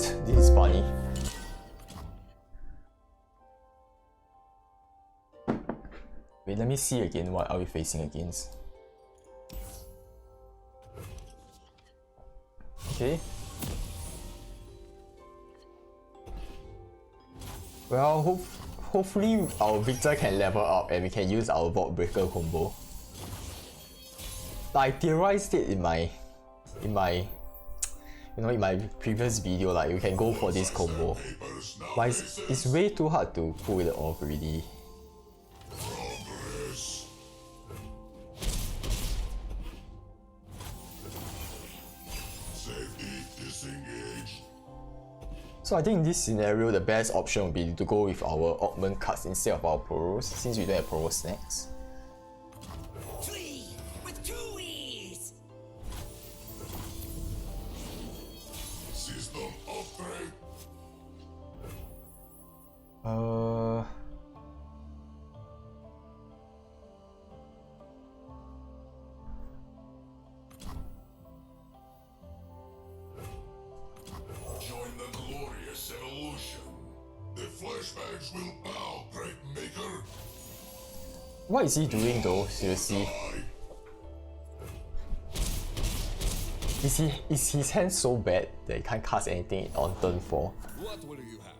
This is funny. Wait, let me see again what are we facing against. Okay. Well, hopefully our Viktor can level up and we can use our Vault Breaker combo. I theorized it in my previous video, like you can go for this combo. But it's way too hard to pull it off already. So I think in this scenario, the best option would be to go with our augment cards instead of our Poros, since we don't have Poros next. What is he doing though? Seriously? Is his hand so bad that he can't cast anything on turn 4? What will you have?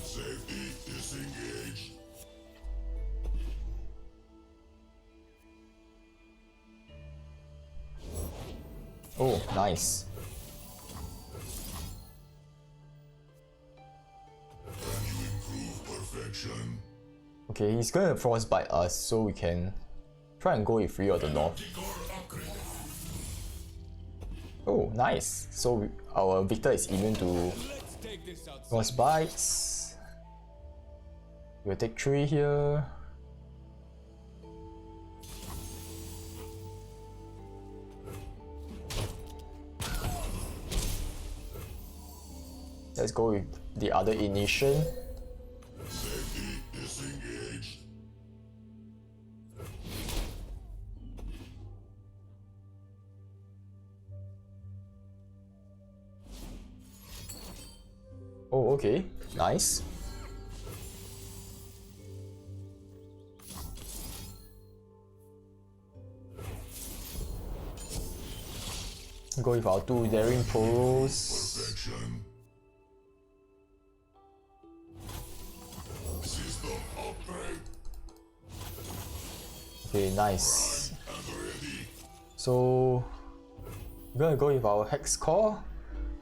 Safety disengaged. Oh, nice. Okay, he's gonna frostbite us, so we can try and go with Free of the North. Oh, nice. So our Viktor is immune to frostbites. We'll take 3 here. Let's go with the other Ignition. Oh, okay, nice. Go with our 2 Daring Poros. Okay, nice. So, we're gonna go with our Hex Core.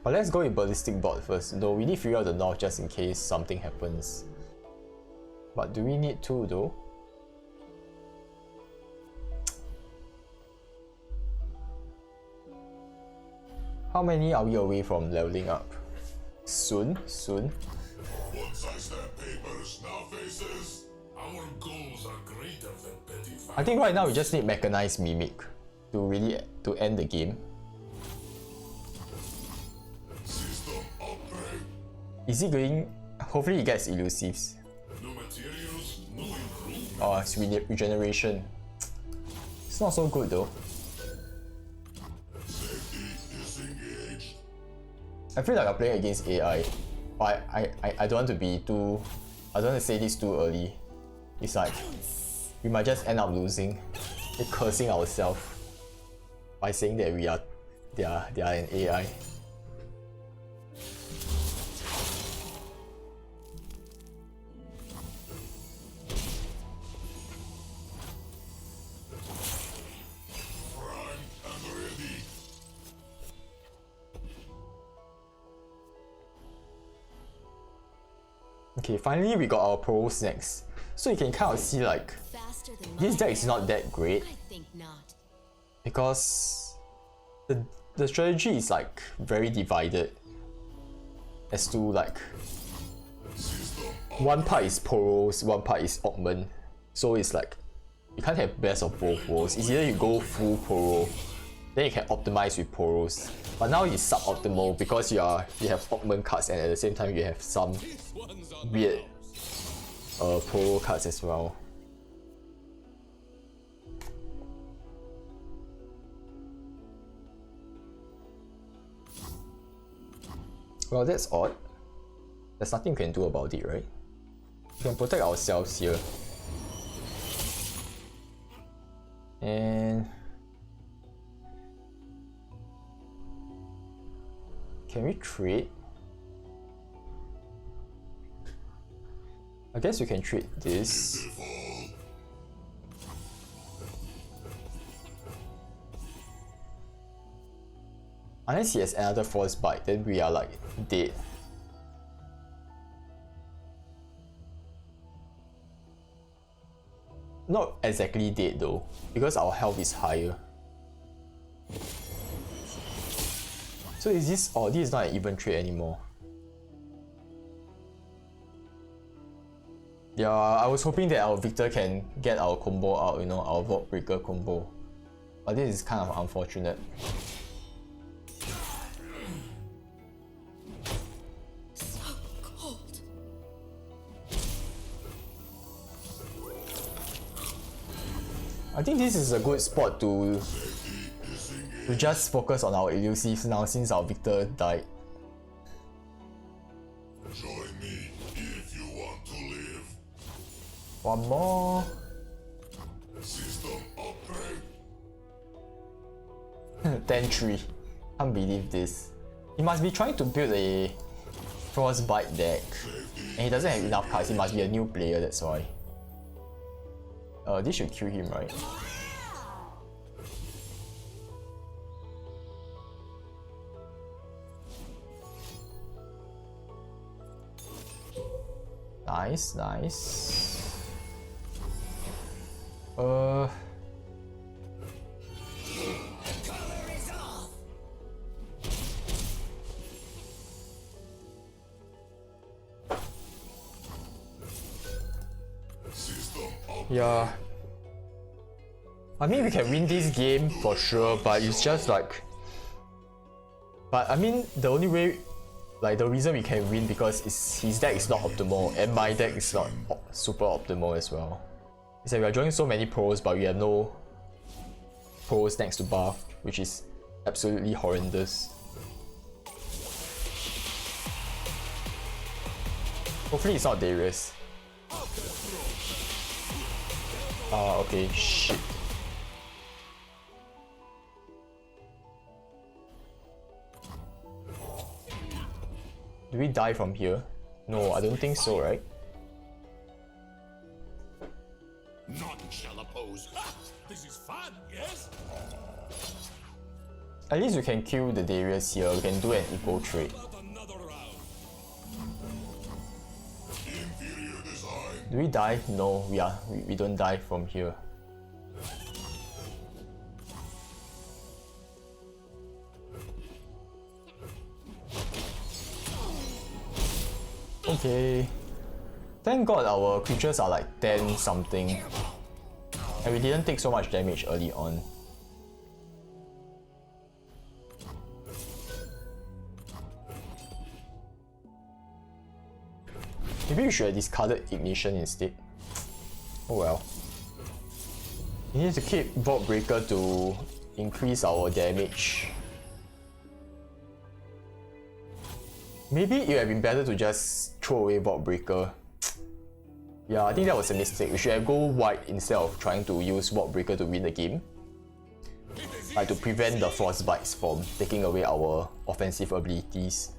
But let's go with Ballistic Bolt first, though we need Fury of the North just in case something happens. But do we need to though? How many are we away from leveling up? Soon? Once I step papers, now faces. Our goals are greater than petty fights. I think right now we just need Mechanized Mimic to end the game. Is he going? Hopefully he gets elusives. New materials, new improvements. Oh, it's regeneration. It's not so good though. Safety disengaged. I feel like I'm playing against AI. But I don't want to be too... I don't want to say this too early. It's like, we might just end up losing. We're cursing ourselves by saying that they are an AI. Okay, finally we got our Poros next. So you can kind of see like, this deck is not that great. Because the strategy is like very divided. As to like, one part is Poros, one part is Augment. So it's like, you can't have best of both worlds. It's either you go full Poro, then you can optimize with Poros. But now it's suboptimal because you have augment cards and at the same time you have some weird Poro cards as well. Well, that's odd. There's nothing we can do about it, right? We can protect ourselves here. And can we trade? I guess we can trade this. Unless he has another frostbite, then we are like dead. Not exactly dead though, because our health is higher. So is this, oh, this is not an even trade anymore. Yeah, I was hoping that our Viktor can get our combo out, you know, our Vault Breaker combo. But this is kind of unfortunate. So cold. I think this is a good spot to just focus on our elusives now since our Viktor died. Join me if you want to live. One more. System upgrade. 10-3. Can't believe this. He must be trying to build a Frostbite deck. And he doesn't have enough cards, he must be a new player, that's why. This should kill him, right? Nice, nice. Yeah. I mean, we can win this game for sure, but it's just like... But I mean, the only way... Like, the reason we can win because his deck is not optimal, and my deck is not super optimal as well. It's like we are drawing so many pros, but we have no pros next to buff, which is absolutely horrendous. Hopefully it's not Darius. Okay, shit. Do we die from here? No, I don't think so, right? None shall oppose. This is fun, yes? At least we can kill the Darius here, we can do an equal trade. Do we die? No, we don't die from here. Okay. Thank God our creatures are like 10 something. And we didn't take so much damage early on. Maybe we should have discarded Ignition instead. Oh well. We need to keep Vault Breaker to increase our damage. Maybe it would have been better to just throw away Vault Breaker. Yeah, I think that was a mistake. We should have go white instead of trying to use Vault Breaker to win the game. Like to prevent the Frostbites from taking away our offensive abilities.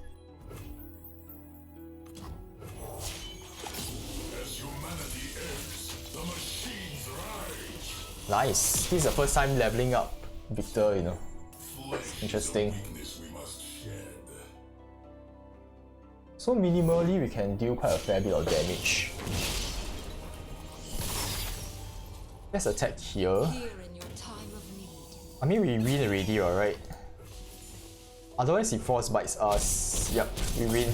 Nice. This is the first time leveling up Viktor, you know. Interesting. So minimally we can deal quite a fair bit of damage. Let's attack here. I mean we win already, alright? Otherwise he frostbites us. Yep, we win.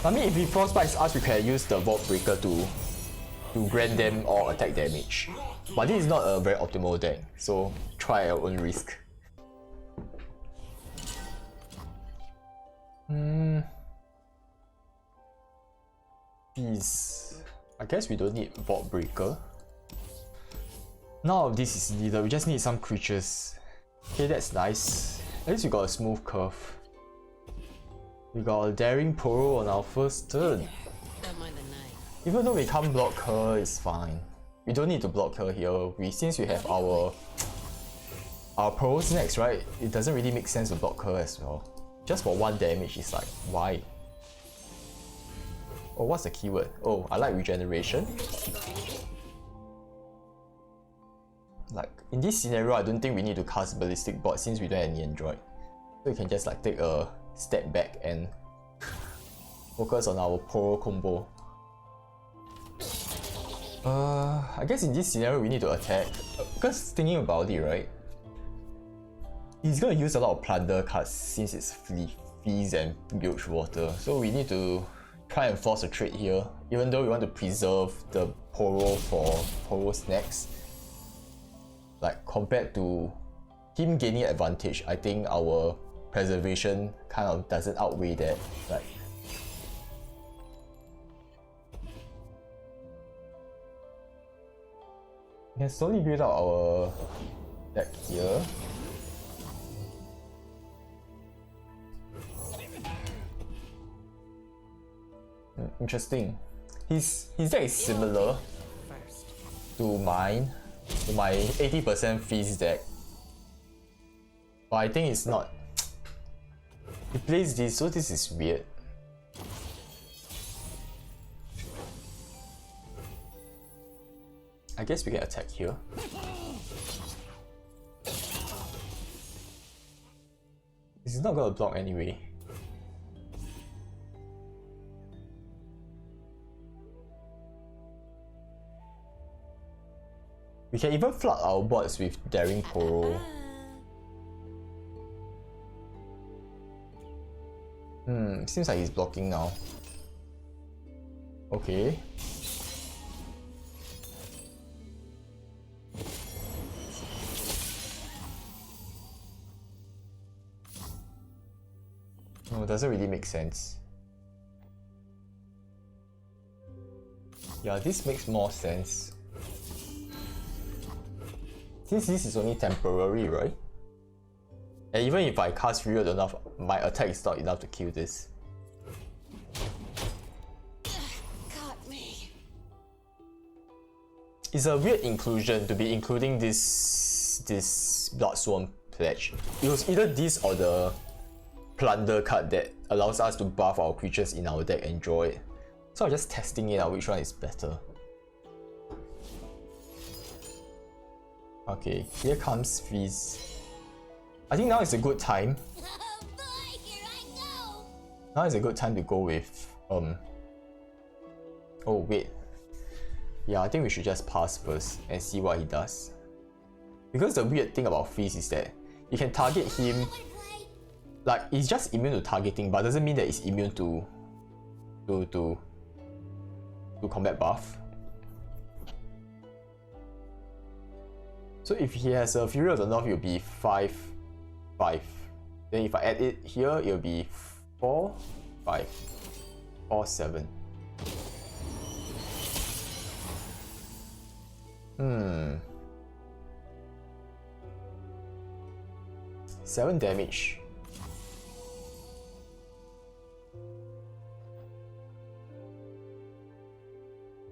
I mean if he frostbites us we can use the Vault Breaker to grant them all attack damage. But this is not a very optimal deck, so try at your own risk. Peace. I guess we don't need Vault Breaker. None of this is needed, we just need some creatures. Okay, that's nice. At least we got a smooth curve. We got a Daring Poro on our first turn. Don't mind the knife. Even though we can't block her, it's fine. We don't need to block her here. Since we have our POROS next, right? It doesn't really make sense to block her as well. Just for 1 damage, it's like, why? Oh, what's the keyword? Oh, I like regeneration. Like, in this scenario, I don't think we need to cast Ballistic Board since we don't have any Android. So we can just like take a step back and focus on our Poro combo. I guess in this scenario we need to attack. Because thinking about it, right? He's gonna use a lot of plunder cards since it's Feast and Bilge Water. So we need to try and force a trade here. Even though we want to preserve the Poro for POROS next. Like compared to him gaining advantage, I think our preservation kind of doesn't outweigh that. Like, we can slowly build out our deck here. Interesting. His deck is similar to mine, to my 80% Feast deck. But I think it's not. He plays this, so this is weird. I guess we can attack here. This is not gonna block anyway. We can even flood our boards with Daring Poro. Seems like he's blocking now. Okay. No, it doesn't really make sense. Yeah, this makes more sense. Since this is only temporary, right? And even if I cast Furry enough, my attack is not enough to kill this. Got me. It's a weird inclusion to be including this Bloodsworn pledge. It was either this or the plunder card that allows us to buff our creatures in our deck and draw it. So I'm just testing it out which one is better. Okay, here comes Feast. I think now is a good time. Oh boy, here I go. Now is a good time to go with oh wait. Yeah, I think we should just pass first and see what he does. Because the weird thing about Feast is that you can target him, like he's just immune to targeting, but doesn't mean that he's immune to combat buff. So if he has a Fury of the North, it'll be 5, 5. Then if I add it here, it'll be 4, 5, or 7. 7 damage.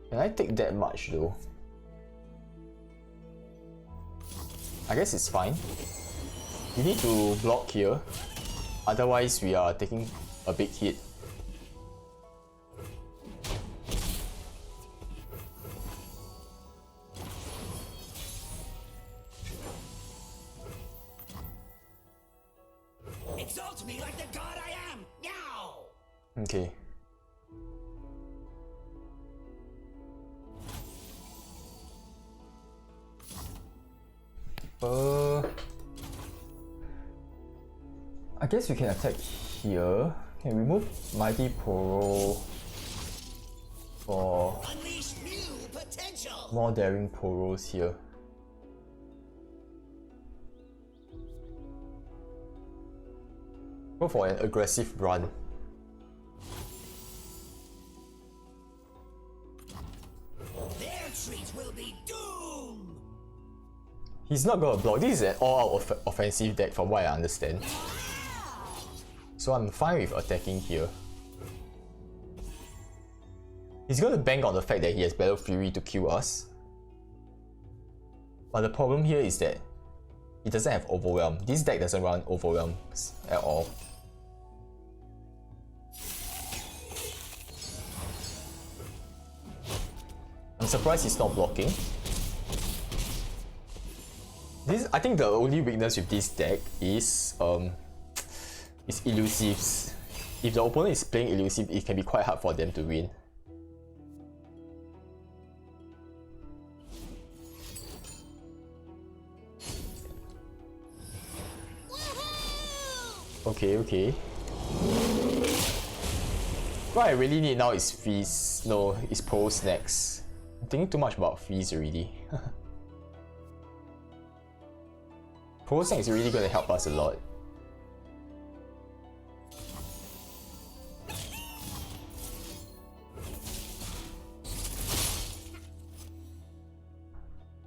Can I take that much though? I guess it's fine. We need to block here, otherwise we are taking a big hit. Exalt me like the god I am, now! Okay. I guess we can attack here. Can remove Mighty Poro for Unleash new potential! more Daring Poros here. Go for an aggressive run. Their treat will be doom! He's not gonna block. This is an all-out offensive deck from what I understand. So I'm fine with attacking here. He's gonna bank on the fact that he has Battle Fury to kill us. But the problem here is that he doesn't have Overwhelm. This deck doesn't run Overwhelms at all. I'm surprised he's not blocking. I think the only weakness with this deck is elusives. If the opponent is playing elusive, it can be quite hard for them to win. Okay. What I really need now is Feast. No, it's POROS next. I'm thinking too much about Feast already. POROS next is really gonna help us a lot.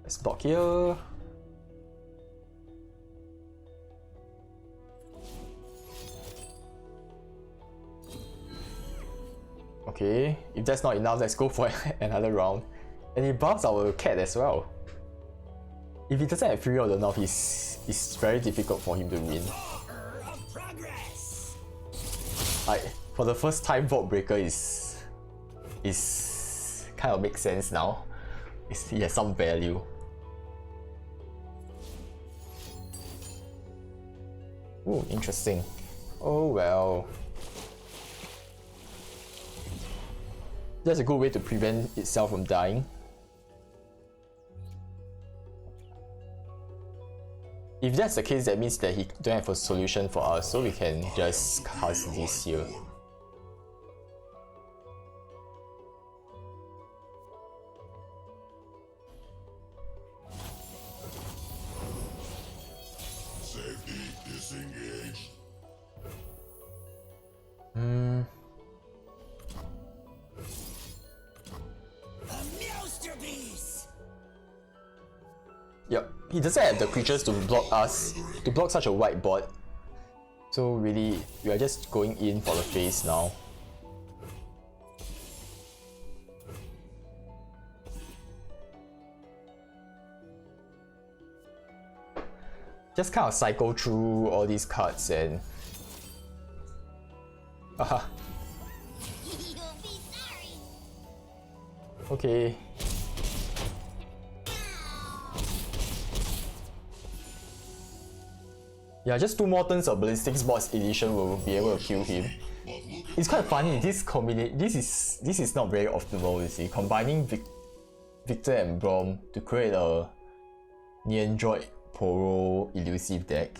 Let's block here. Okay, if that's not enough, let's go for another round. And he buffs our cat as well. If he doesn't have Fury of the North, it's very difficult for him to win. Like, for the first time, Vault Breaker is kind of makes sense now. He has some value. Ooh, interesting. Oh well. That's a good way to prevent itself from dying. If that's the case, that means that he don't have a solution for us, so we can just cast this here. Safety disengaged. Yep, he doesn't have the creatures to block us, to block such a wide board. So really, we are just going in for the face now. Just kind of cycle through all these cards and... Haha. You'll be sorry. Okay. Yeah, just 2 more turns of Ballistic Sports Edition will be able to kill him. It's quite funny, this is not very optimal, you see. Combining Viktor and Brom to create a Neandroid Poro elusive deck.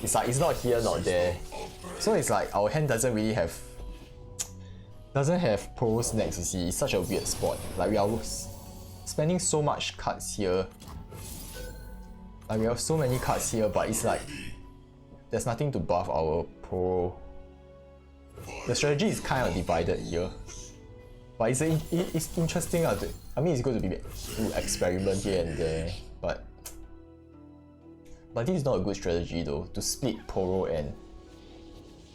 It's like, it's not here, not there. So it's like, our hand doesn't really have... doesn't have POROS next, you see. It's such a weird spot. Like, we are spending so much cards here. Like, we have so many cards here, but it's like... there's nothing to buff our Poro. The strategy is kind of divided here. But it's interesting. I mean, it's good to be to experiment here and there. But this is not a good strategy though, to split Poro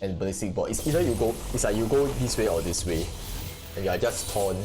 and Ballistic Board. It's either you go, it's like you go this way or this way. And you are just torn